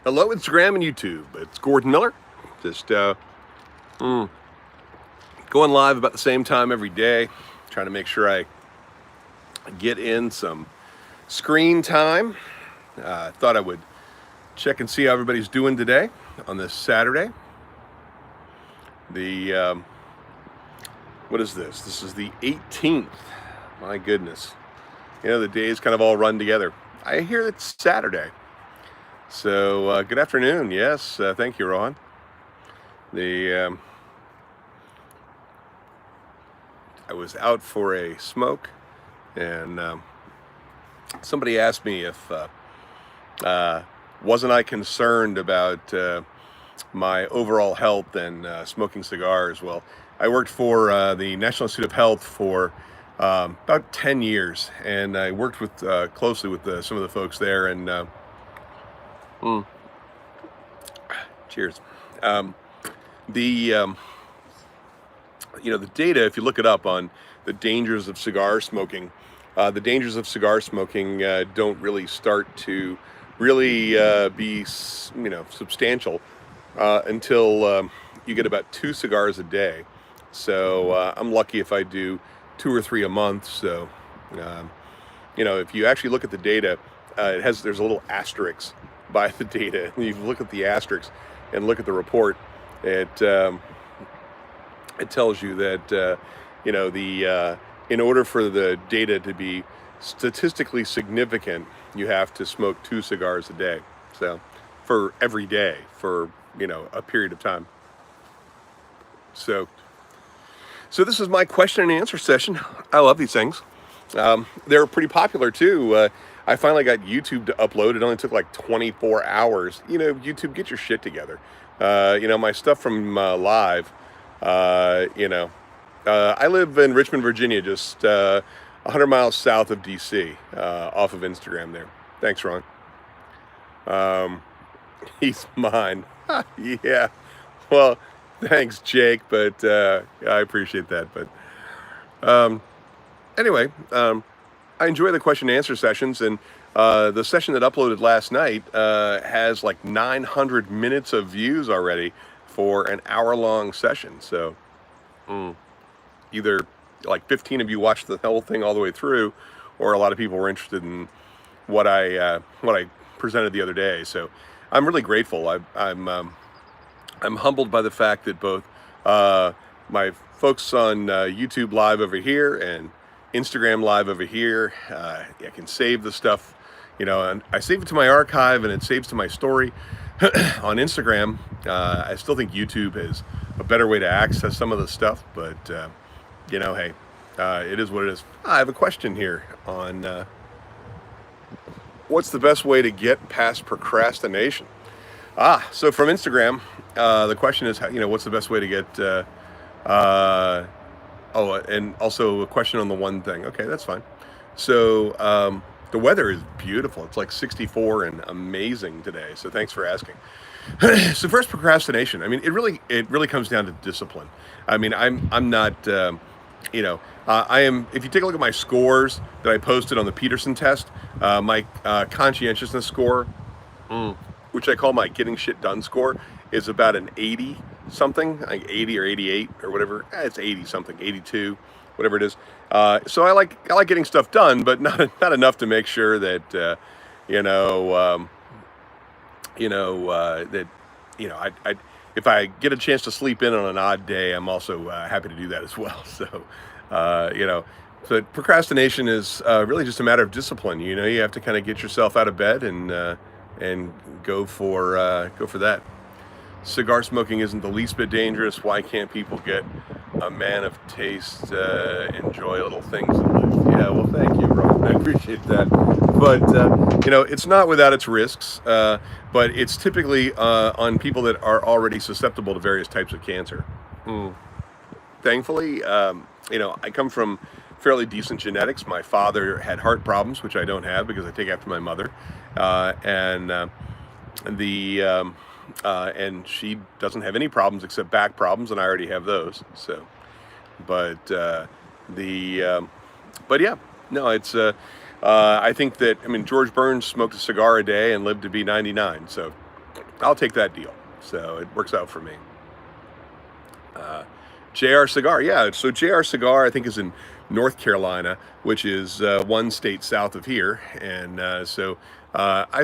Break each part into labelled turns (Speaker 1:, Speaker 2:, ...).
Speaker 1: Hello, Instagram and YouTube. It's Gordon Miller. Just going live about the same time every day, trying to make sure I get in some screen time. Thought I would check and see how everybody's doing today on this Saturday. The what is this? This is the 18th. My goodness, the days kind of all run together. I hear it's Saturday, so good afternoon. Yes, thank you, Rohan. The I was out for a smoke, and somebody asked me if wasn't I concerned about my overall health and smoking cigars. Well, I worked for the National Institute of Health for about 10 years, and I worked with closely with some of the folks there. And cheers. The the data, if you look it up on the dangers of cigar smoking, don't really start to really be substantial until you get about 2 cigars a day. So I'm lucky if I do 2 or 3 a month. So if you actually look at the data, there's a little asterisk by the data. You look at the asterisk and look at the report. It tells you that in order for the data to be statistically significant, you have to smoke 2 cigars a day. So for every day for a period of time. So this is my question and answer session. I love these things. They're pretty popular too. I finally got YouTube to upload. It only took like 24 hours. YouTube, get your shit together. My stuff from live. I live in Richmond, Virginia, just 100 miles south of DC, off of Instagram there. Thanks, Ron. He's mine. Yeah. Well, thanks, Jake, but I appreciate that. But anyway, I enjoy the question and answer sessions, and the session that uploaded last night has like 900 minutes of views already for an hour-long session. So either like 15 of you watched the whole thing all the way through, or a lot of people were interested in what I presented the other day. So I'm really grateful. I'm humbled by the fact that both my folks on YouTube Live over here and Instagram Live over here, I can save the stuff, and I save it to my archive, and it saves to my story on Instagram. I still think YouTube is a better way to access some of the stuff, but hey, it is what it is. I have a question here on what's the best way to get past procrastination. So from Instagram, the question is, what's the best way to get, and also a question on the one thing. Okay, that's fine. So the weather is beautiful. It's like 64 and amazing today. So thanks for asking. So first, procrastination. I mean, it really comes down to discipline. I mean, I'm not, I am. If you take a look at my scores that I posted on the Peterson test, my conscientiousness score, which I call my getting shit done score, is about an 80 something, like 80 or 88 or whatever. It's 80 something, 82, whatever it is. So I like getting stuff done, but not enough to make sure that I if I get a chance to sleep in on an odd day, I'm also happy to do that as well. So so procrastination is really just a matter of discipline. You have to kind of get yourself out of bed and go for that. Cigar smoking isn't the least bit dangerous. Why can't people get a man of taste, enjoy little things in life? Yeah, well, thank you, Rob. I appreciate that. But, it's not without its risks, but it's typically on people that are already susceptible to various types of cancer. Thankfully, I come from fairly decent genetics. My father had heart problems, which I don't have because I take after my mother. And she doesn't have any problems except back problems, and I already have those. So, but yeah, no, it's I think that George Burns smoked a cigar a day and lived to be 99. So I'll take that deal. So it works out for me. JR Cigar, yeah. So JR Cigar, I think, is in North Carolina, which is one state south of here, and I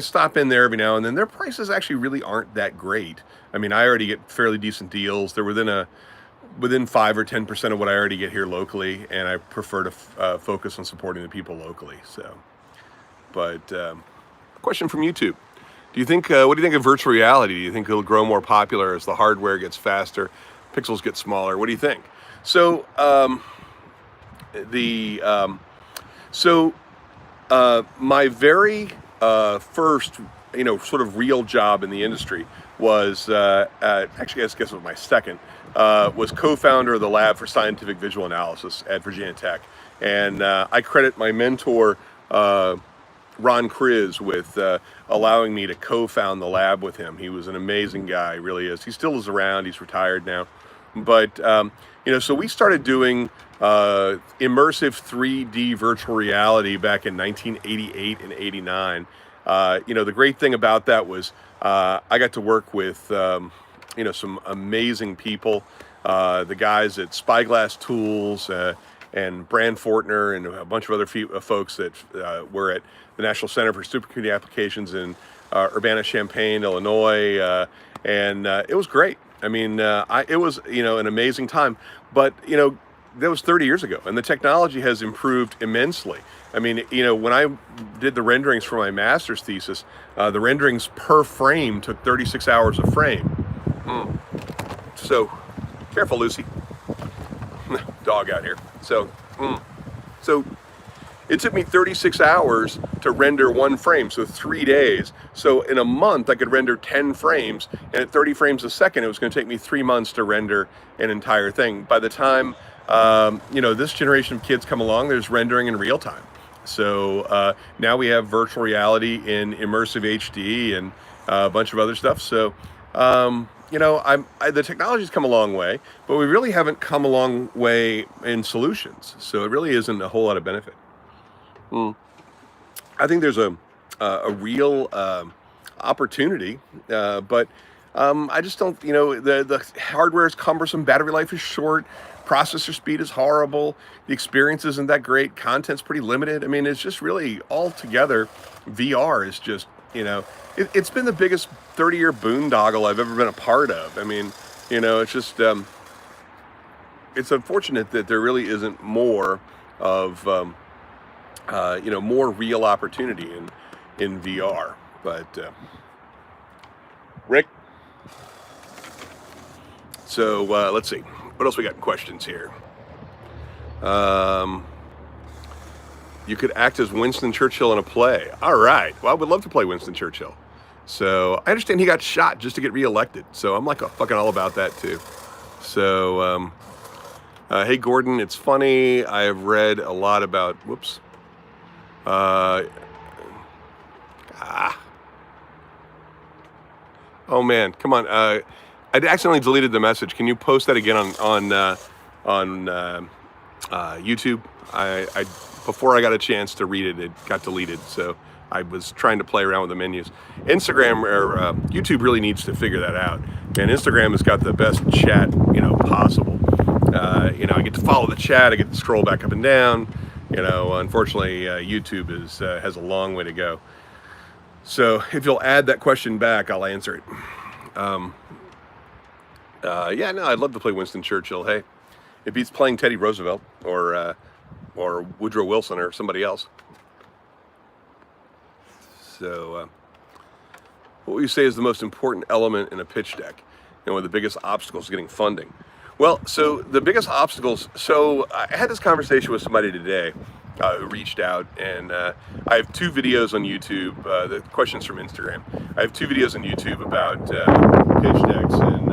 Speaker 1: stop in there every now and then. Their prices actually really aren't that great. I mean, I already get fairly decent deals. They're within 5 or 10% of what I already get here locally, and I prefer to focus on supporting the people locally. So, but a question from YouTube. Do you think, what do you think of virtual reality? Do you think it'll grow more popular as the hardware gets faster, pixels get smaller? What do you think? So, my very first, sort of real job in the industry was, actually, I guess it was my second, was co-founder of the Lab for Scientific Visual Analysis at Virginia Tech. And I credit my mentor, Ron Kriz, with allowing me to co-found the lab with him. He was an amazing guy, really is. He still is around. He's retired now. But, so we started doing immersive 3D virtual reality back in 1988 and 89. The great thing about that was I got to work with, some amazing people. The guys at Spyglass Tools and Brand Fortner and a bunch of other folks that were at the National Center for Supercomputing Applications in Urbana-Champaign, Illinois, and it was great. I mean, it was, an amazing time, but, that was 30 years ago, and the technology has improved immensely. I mean, when I did the renderings for my master's thesis, the renderings per frame took 36 hours a frame. So, careful, Lucy. Dog out here. So it took me 36 hours to render one frame, so 3 days. So in a month, I could render 10 frames, and at 30 frames a second, it was going to take me 3 months to render an entire thing. By the time, this generation of kids come along, there's rendering in real time. So now we have virtual reality in immersive HD and a bunch of other stuff. So, the technology's come a long way, but we really haven't come a long way in solutions. So it really isn't a whole lot of benefit. I think there's a real opportunity, but I just don't. The hardware is cumbersome, battery life is short, processor speed is horrible, the experience isn't that great, content's pretty limited. I mean, it's just really altogether, VR is just, it's been the biggest 30-year boondoggle I've ever been a part of. I mean, it's just, it's unfortunate that there really isn't more of, more real opportunity in VR. But, Rick? So, let's see. What else we got in questions here? You could act as Winston Churchill in a play. All right. Well, I would love to play Winston Churchill. So I understand he got shot just to get reelected. So I'm like fucking all about that too. So, hey Gordon, it's funny. I have read a lot about, oh man, come on. I accidentally deleted the message. Can you post that again on YouTube? I before I got a chance to read it, it got deleted. So I was trying to play around with the menus. Instagram or YouTube really needs to figure that out. And Instagram has got the best chat, possible. I get to follow the chat. I get to scroll back up and down. Unfortunately, YouTube has a long way to go. So if you'll add that question back, I'll answer it. I'd love to play Winston Churchill. Hey, it beats playing Teddy Roosevelt or Woodrow Wilson or somebody else. So, what would you say is the most important element in a pitch deck, and one of the biggest obstacles getting funding? Well, so the biggest obstacles. So I had this conversation with somebody today who reached out, and I have 2 videos on YouTube. The questions from Instagram. I have 2 videos on YouTube about pitch decks, and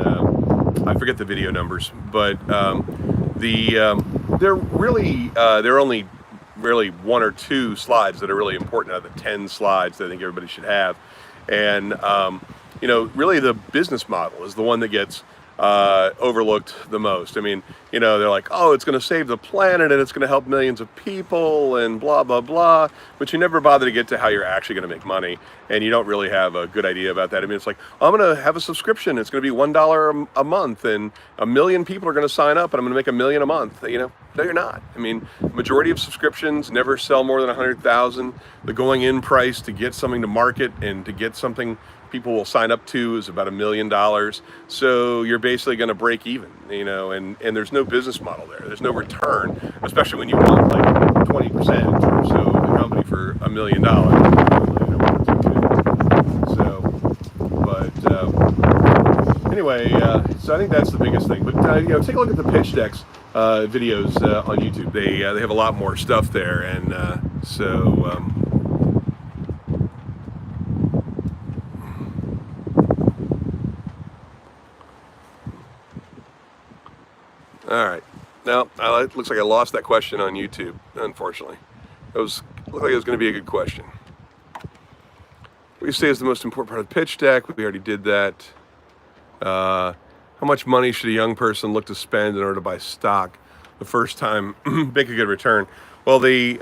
Speaker 1: I forget the video numbers, but they're only really 1 or 2 slides that are really important out of the 10 slides that I think everybody should have. And really the business model is the one that gets overlooked the most. I mean, they're like, oh, it's going to save the planet and it's going to help millions of people and blah, blah, blah. But you never bother to get to how you're actually going to make money. And you don't really have a good idea about that. I mean, it's like, oh, I'm going to have a subscription. It's going to be $1 a month and 1 million people are going to sign up and I'm going to make $1 million a month. No, you're not. I mean, majority of subscriptions never sell more than 100,000. The going in price to get something to market and to get something people will sign up to is about $1 million. So you're basically going to break even, and there's no business model there. There's no return, especially when you want like 20% or so of the company for $1 million. So, but anyway, so I think that's the biggest thing. But take a look at the pitch decks videos on YouTube. They have a lot more stuff there, and all right. Now, it looks like I lost that question on YouTube, unfortunately. Looked like it was going to be a good question. What you say is the most important part of the pitch deck? We already did that. How much money should a young person look to spend in order to buy stock the first time, make a good return? Well, you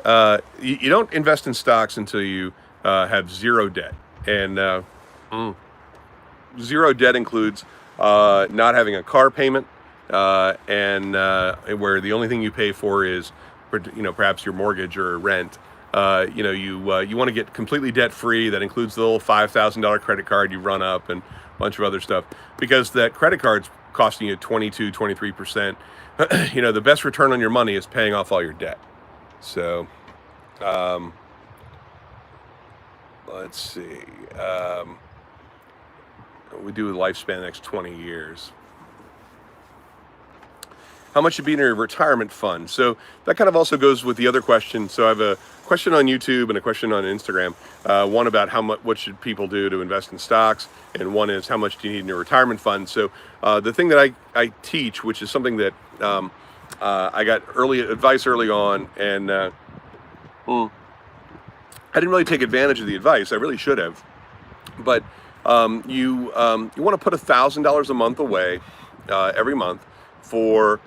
Speaker 1: don't invest in stocks until you have zero debt. And zero debt includes not having a car payment, and where the only thing you pay for is, perhaps your mortgage or rent. You want to get completely debt free. That includes the little $5,000 credit card you run up and a bunch of other stuff, because that credit card's costing you 22, 23%. The best return on your money is paying off all your debt. So, let's see. We do a lifespan the next 20 years. How much should be in your retirement fund? So that kind of also goes with the other question. So I have a question on YouTube and a question on Instagram. One about what should people do to invest in stocks, and one is how much do you need in your retirement fund. So the thing that I teach, which is something that I got advice early on, and I didn't really take advantage of the advice. I really should have. But you want to put $1,000 a month away every month for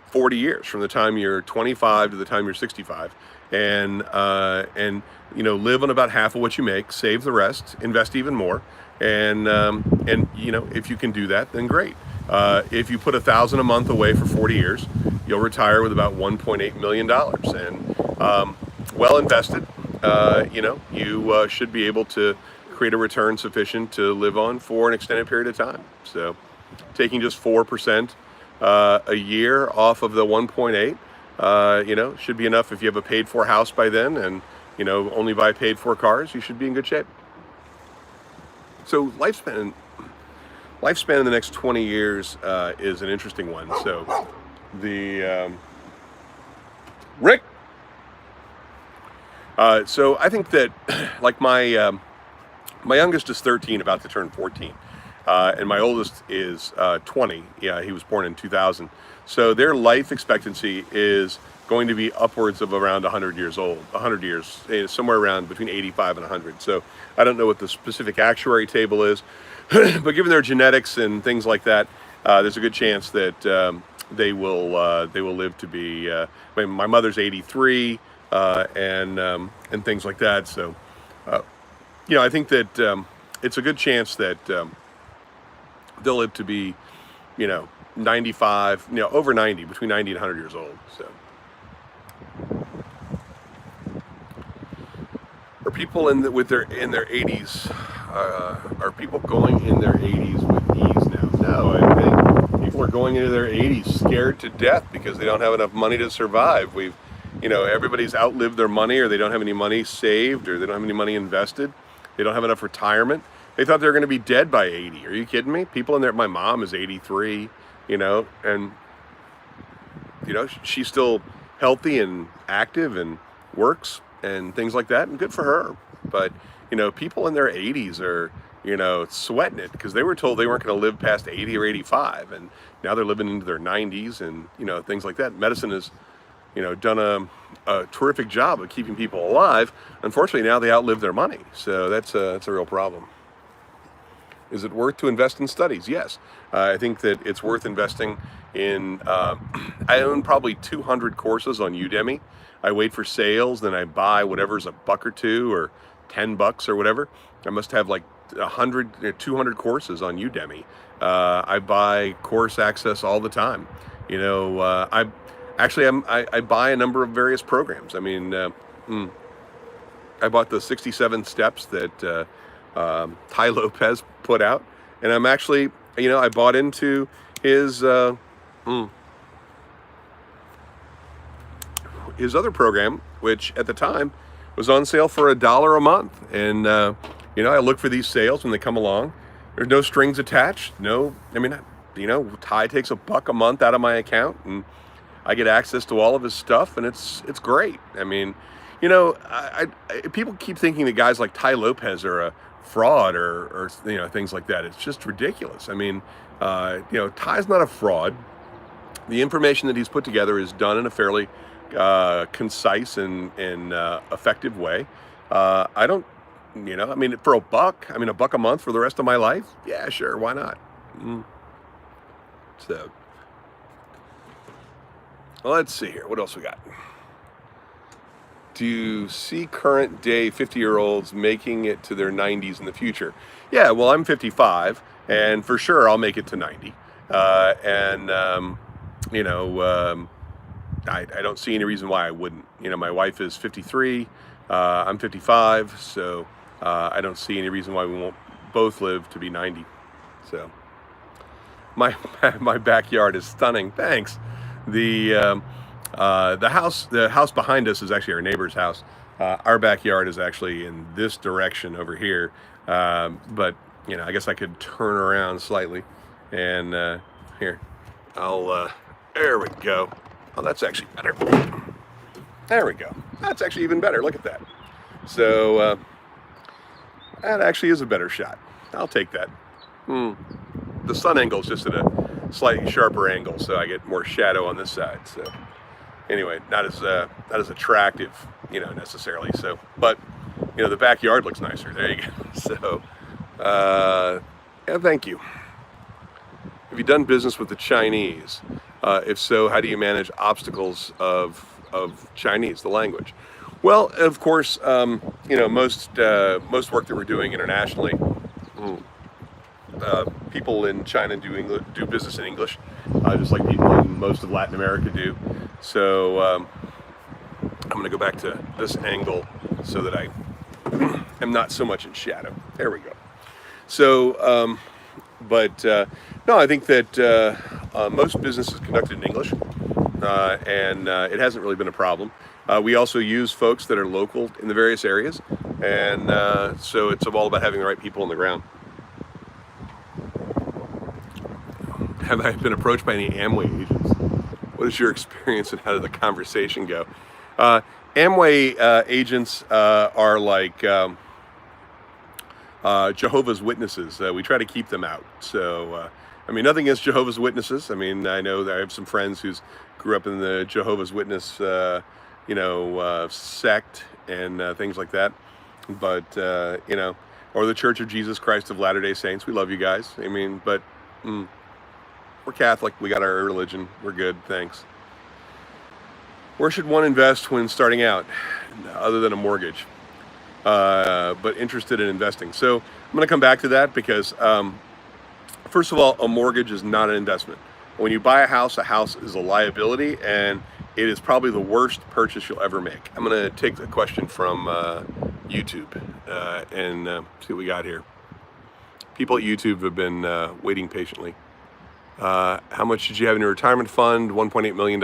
Speaker 1: 40 years, from the time you're 25 to the time you're 65, and live on about half of what you make, save the rest, invest even more, and if you can do that, then great. If you put $1,000 a month away for 40 years, you'll retire with about $1.8 million, and well invested. You should be able to create a return sufficient to live on for an extended period of time. So taking just 4% a year off of the 1.8, should be enough. If you have a paid for house by then and, only buy paid for cars, you should be in good shape. So lifespan in the next 20 years is an interesting one. So Rick. So I think that like my youngest is 13, about to turn 14. And my oldest is 20. Yeah, he was born in 2000. So their life expectancy is going to be upwards of around 100 years old. 100 years, somewhere around between 85 and 100. So I don't know what the specific actuary table is, but given their genetics and things like that, there's a good chance that they will live to be. My mother's 83, and things like that. So I think that it's a good chance that they'll live to be, 95, over 90, between 90 and 100 years old. So, are people in their 80s? Are people going in their 80s with ease now? No, I think people are going into their 80s scared to death because they don't have enough money to survive. Everybody's outlived their money, or they don't have any money saved, or they don't have any money invested. They don't have enough retirement. They thought they were going to be dead by 80. Are you kidding me? People in there, my mom is 83, and, she's still healthy and active and works and things like that, and good for her. But, people in their 80s are, sweating it because they were told they weren't going to live past 80 or 85. And now they're living into their 90s and, things like that. Medicine has, done a terrific job of keeping people alive. Unfortunately, now they outlive their money. So that's a real problem. Is it worth to invest in studies? Yes. I think that it's worth investing in, I own probably 200 courses on Udemy. I wait for sales, then I buy whatever's a buck or two or $10 or whatever. I must have like 100, 200 courses on Udemy. I buy course access all the time. You know, I buy a number of various programs. I mean, I bought the 67 steps that Ty Lopez put out, and I'm actually, you know, I bought into his other program, which at the time was on sale for $1 a month. And you know, I look for these sales when they come along. There's no strings attached. No, I mean, you know, Ty takes $1 a month out of my account, and I get access to all of his stuff, and it's great. I mean, you know, people keep thinking that guys like Ty Lopez are a fraud or you know, things like that. It's just ridiculous. I mean, you know, Ty's not a fraud. The information that he's put together is done in a fairly concise and effective way. I don't, you know, I mean, for $1, I mean, $1 a month for the rest of my life. Yeah, sure, why not? So, well, let's see here. What else we got? Do you see current day 50-year-olds making it to their 90s in the future? Yeah, well, I'm 55, and for sure I'll make it to 90. You know, I don't see any reason why I wouldn't. You know, my wife is 53, I'm 55, so I don't see any reason why we won't both live to be 90. So, my backyard is stunning. Thanks. The house behind us is actually our neighbor's house. Our backyard is actually in this direction over here. But you know, I guess I could turn around slightly, and here, there we go. Oh, that's actually better. There we go. That's actually even better. Look at that. So that actually is a better shot. I'll take that. The sun angle is just at a slightly sharper angle, so I get more shadow on this side. So anyway, not as attractive, you know, necessarily. So, but you know, the backyard looks nicer. There you go. So, yeah, thank you. Have you done business with the Chinese? If so, how do you manage obstacles of Chinese, the language? Well, of course, you know, most work that we're doing internationally, people in China do business in English, just like people in most of Latin America do. So I'm going to go back to this angle so that I am not so much in shadow. There we go. So, no, I think that most business is conducted in English, and it hasn't really been a problem. We also use folks that are local in the various areas, and so it's all about having the right people on the ground. Have I been approached by any Amway agents? What is your experience and how did the conversation go? Amway agents are like Jehovah's Witnesses. We try to keep them out. So, I mean, nothing against Jehovah's Witnesses. I mean, I know that I have some friends who grew up in the Jehovah's Witness, you know, sect and things like that. But, you know, or the Church of Jesus Christ of Latter-day Saints. We love you guys. I mean, but we're Catholic. We got our religion. We're good. Thanks. Where should one invest when starting out, other than a mortgage? But interested in investing. So I'm going to come back to that because, first of all, a mortgage is not an investment. When you buy a house is a liability, and it is probably the worst purchase you'll ever make. I'm going to take the question from YouTube and see what we got here. People at YouTube have been waiting patiently. How much did you have in your retirement fund? $1.8 million.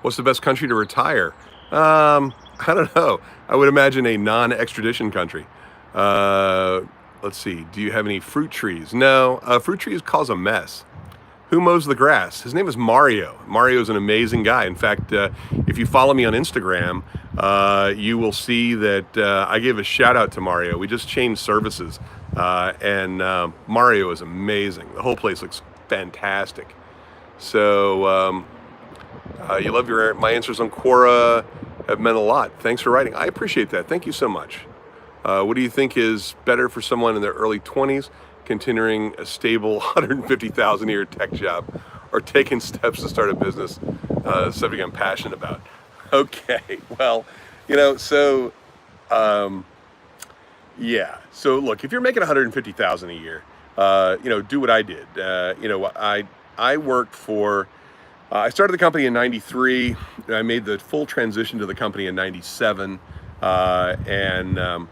Speaker 1: What's the best country to retire? I don't know. I would imagine a non-extradition country. Let's see. Do you have any fruit trees? No. Fruit trees cause a mess. Who mows the grass? His name is Mario. Mario is an amazing guy. In fact, if you follow me on Instagram, you will see that I gave a shout out to Mario. We just changed services, and Mario is amazing. The whole place looks fantastic. So you love my answers on Quora have meant a lot. Thanks for writing. I appreciate that. Thank you so much. What do you think is better for someone in their early 20s, continuing a stable 150,000 a year tech job, or taking steps to start a business, something I'm passionate about. Okay, well, you know, so yeah. So look, if you're making 150,000 a year, you know, do what I did. You know, I worked for. I started the company in '93. I made the full transition to the company in '97, and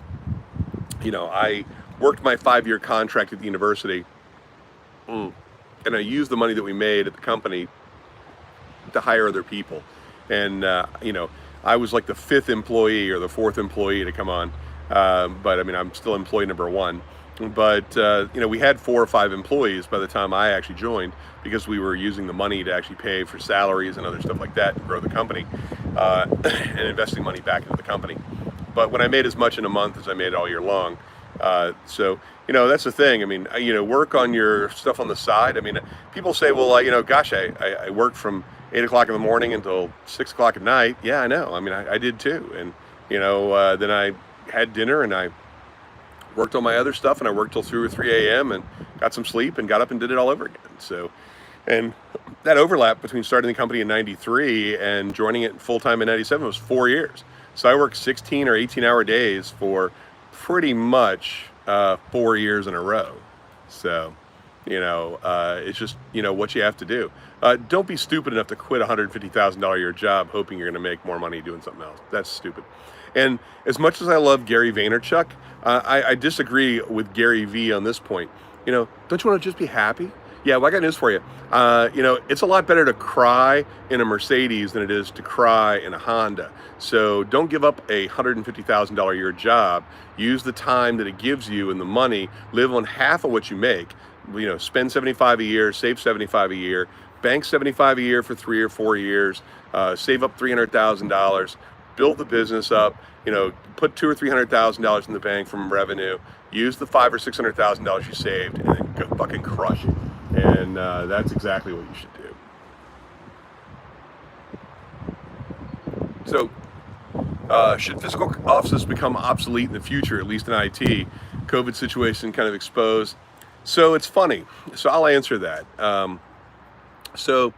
Speaker 1: you know, I worked my 5-year contract at the university, and I used the money that we made at the company to hire other people. And you know, I was like the 5th employee or the 4th employee to come on, but I mean, I'm still employee number 1. But you know, we had 4 or 5 employees by the time I actually joined, because we were using the money to actually pay for salaries and other stuff like that to grow the company, and investing money back into the company. But when I made as much in a month as I made all year long, so you know, that's the thing. I mean, you know, work on your stuff on the side. I mean, people say, well, you know, gosh, I worked from 8 o'clock in the morning until 6 o'clock at night. Yeah, I know. I mean, I did too. And you know, then I had dinner and I worked on my other stuff, and I worked till 2 or 3 a.m. and got some sleep and got up and did it all over again. So, and that overlap between starting the company in '93 and joining it full time in '97 was 4 years. So I worked 16 or 18-hour days for pretty much 4 years in a row. So, you know, it's just, you know, what you have to do. Don't be stupid enough to quit a $150,000 a year job hoping you're going to make more money doing something else. That's stupid. And as much as I love Gary Vaynerchuk, I disagree with Gary V on this point. You know, don't you want to just be happy? Yeah, well, I got news for you. You know, it's a lot better to cry in a Mercedes than it is to cry in a Honda. So don't give up a $150,000 a year job. Use the time that it gives you and the money. Live on half of what you make. You know, spend 75 a year, save 75 a year, bank 75 a year for 3 or 4 years, save up $300,000, build the business up. You know, put $200,000 or $300,000 in the bank from revenue. Use the $500,000 or $600,000 you saved, and then go fucking crush it. And that's exactly what you should do. So, should physical offices become obsolete in the future, at least in IT? COVID situation kind of exposed. So it's funny. So I'll answer that. So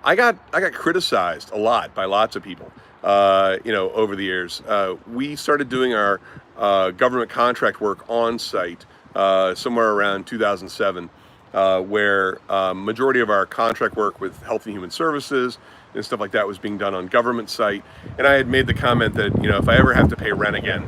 Speaker 1: I got criticized a lot by lots of people, you know, over the years. We started doing our government contract work on site somewhere around 2007. Where majority of our contract work with Health and Human Services and stuff like that was being done on government site. And I had made the comment that, you know, if I ever have to pay rent again,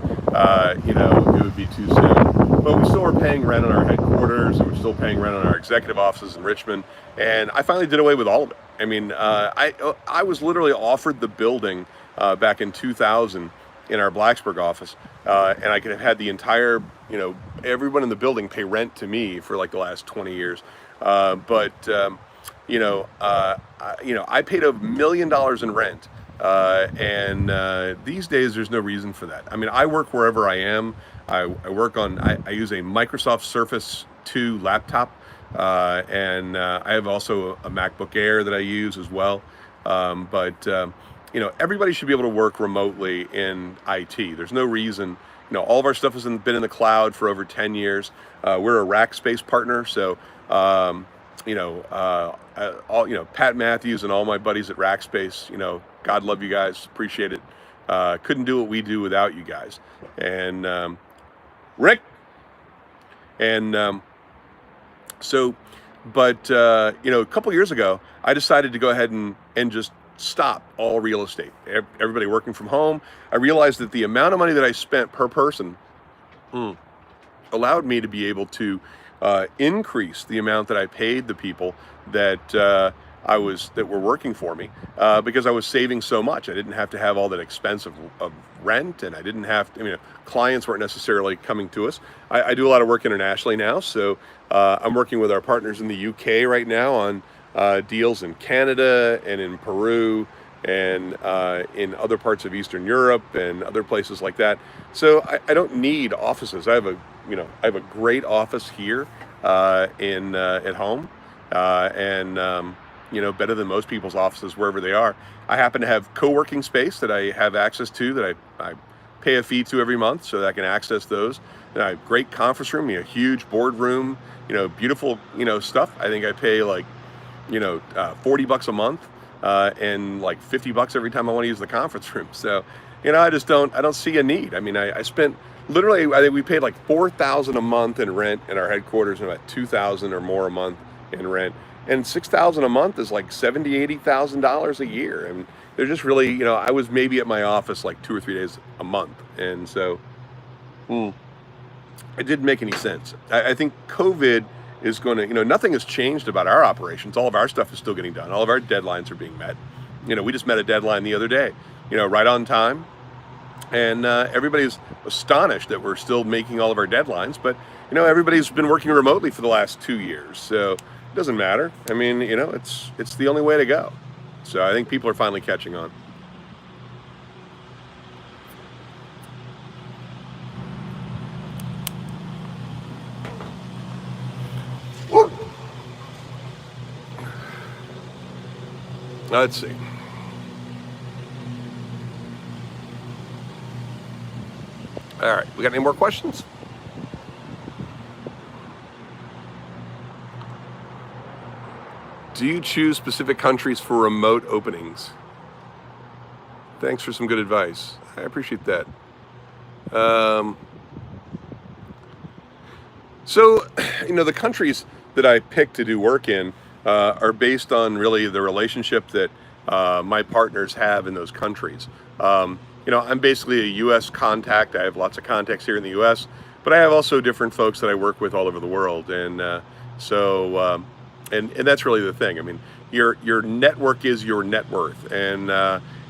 Speaker 1: you know, it would be too soon. But we still were paying rent on our headquarters, and we're still paying rent on our executive offices in Richmond. And I finally did away with all of it. I mean, I was literally offered the building back in 2000 in our Blacksburg office, and I could have had the entire, you know, everyone in the building pay rent to me for like the last 20 years. But you know, I paid $1 million in rent, and these days there's no reason for that. I mean, I work wherever I am. I work on. I use a Microsoft Surface 2 laptop, and I have also a MacBook Air that I use as well. But you know, everybody should be able to work remotely in IT. There's no reason. You know, all of our stuff has been in the cloud for over 10 years. We're a Rackspace partner, so you know, Pat Matthews and all my buddies at Rackspace. You know, God love you guys, appreciate it. Couldn't do what we do without you guys. And Rick, and so, but you know, a couple years ago, I decided to go ahead and just stop all real estate. Everybody working from home. I realized that the amount of money that I spent per person allowed me to be able to increase the amount that I paid the people that that were working for me, because I was saving so much. I didn't have to have all that expense of rent, and I didn't have to, I mean, clients weren't necessarily coming to us. I do a lot of work internationally now, so I'm working with our partners in the UK right now on deals in Canada and in Peru and in other parts of Eastern Europe and other places like that. So I don't need offices. I have a great office here at home, and you know, better than most people's offices wherever they are. I happen to have co-working space that I have access to, that I pay a fee to every month, so that I can access those. great conference room, huge boardroom, beautiful, stuff. I think I pay like, $40 a month, and like $50 every time I want to use the conference room. So, I don't see a need. I mean, I spent literally, I think we paid like $4,000 a month in rent in our headquarters, and about $2,000 or more a month in rent. And $6,000 a month is like $80,000 a year. And they're just really, I was maybe at my office like 2 or 3 days a month. And so, it didn't make any sense. I think COVID is going to, nothing has changed about our operations. All of our stuff is still getting done. All of our deadlines are being met. We just met a deadline the other day, right on time. And everybody's astonished that we're still making all of our deadlines. But, everybody's been working remotely for the last 2 years. So it doesn't matter. I mean, it's the only way to go. So I think people are finally catching on. Let's see. All right, we got any more questions? Do you choose specific countries for remote openings? Thanks for some good advice. I appreciate that. So, the countries that I pick to do work in are based on really the relationship that my partners have in those countries. I'm basically a U.S. contact. I have lots of contacts here in the U.S., but I have also different folks that I work with all over the world. And and that's really the thing. I mean, your network is your net worth. And,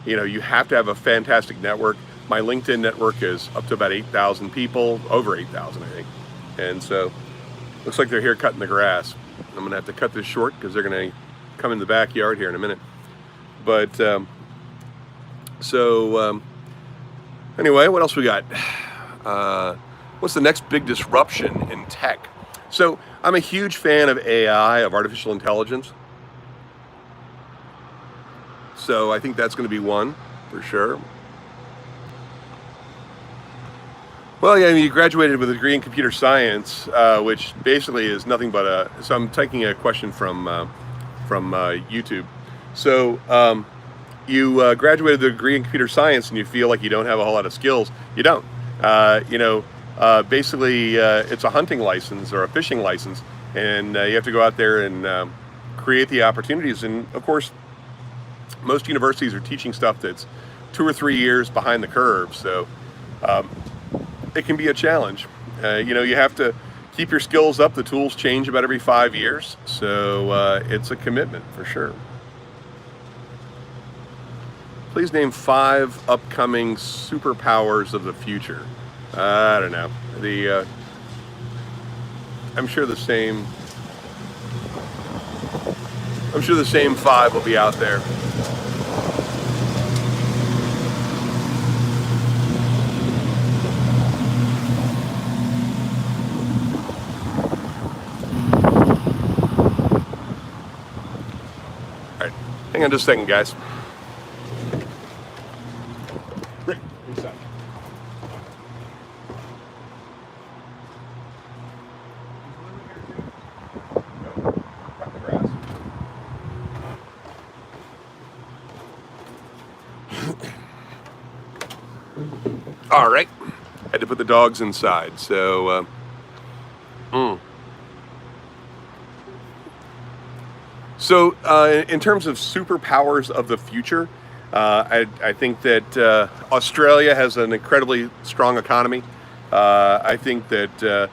Speaker 1: you have to have a fantastic network. My LinkedIn network is up to about 8,000 people, over 8,000, I think. And so looks like they're here cutting the grass. I'm going to have to cut this short because they're going to come in the backyard here in a minute. But anyway, what else we got? What's the next big disruption in tech? So I'm a huge fan of AI, of artificial intelligence. So I think that's going to be one for sure. Well, yeah, I mean, you graduated with a degree in computer science, which basically is nothing but so I'm taking a question from YouTube. So you graduated with a degree in computer science and you feel like you don't have a whole lot of skills. You don't. Basically, it's a hunting license or a fishing license, and you have to go out there and create the opportunities. And of course, most universities are teaching stuff that's 2 or 3 years behind the curve. So it can be a challenge. You have to keep your skills up. The tools change about every 5 years. So it's a commitment for sure. Please name 5 upcoming superpowers of the future. I don't know. I'm sure the same 5 will be out there. All right, hang on just a second, guys. Rick, inside. All right, had to put the dogs inside. So, in terms of superpowers of the future, I think that Australia has an incredibly strong economy. I think that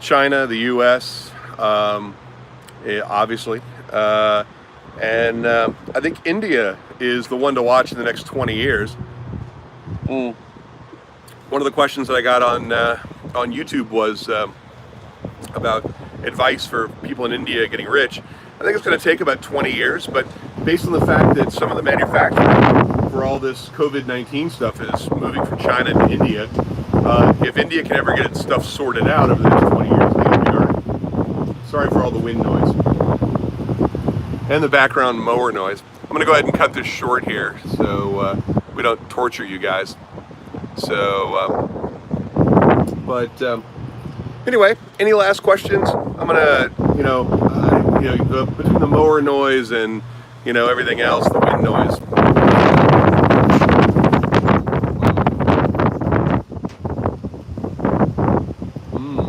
Speaker 1: China, the U.S., obviously, and I think India is the one to watch in the next 20 years. One of the questions that I got on YouTube was about advice for people in India getting rich. I think it's going to take about 20 years, but based on the fact that some of the manufacturing for all this COVID-19 stuff is moving from China to India, if India can ever get its stuff sorted out over the next 20 years, I think it'll be all right. Sorry for all the wind noise and the background mower noise. I'm going to go ahead and cut this short here so we don't torture you guys. So, Anyway, any last questions? I'm gonna, between the mower noise and, everything else, the wind noise.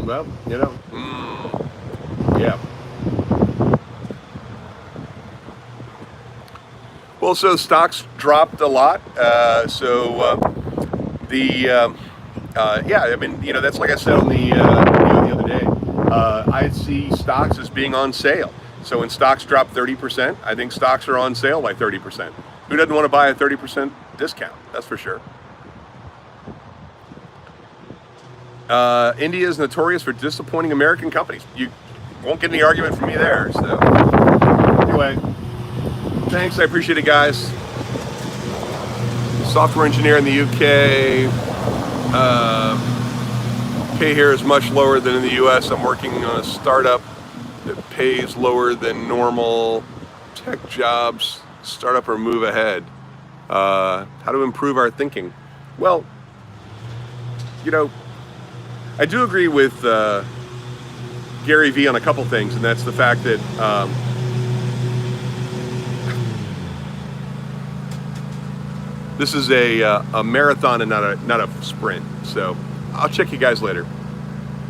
Speaker 1: Well, yeah. Well, so stocks dropped a lot. Yeah, I mean, that's like I said on the the other day. I see stocks as being on sale. So when stocks drop 30%, I think stocks are on sale by 30%. Who doesn't want to buy a 30% discount? That's for sure. India is notorious for disappointing American companies. You won't get any argument from me there. So anyway, thanks. I appreciate it, guys. Software engineer in the UK. Pay here is much lower than in the US. I'm working on a startup that pays lower than normal. Tech jobs, startup or move ahead. How to improve our thinking? Well, I do agree with Gary Vee on a couple things, and that's the fact that this is a marathon and not a sprint. So I'll check you guys later.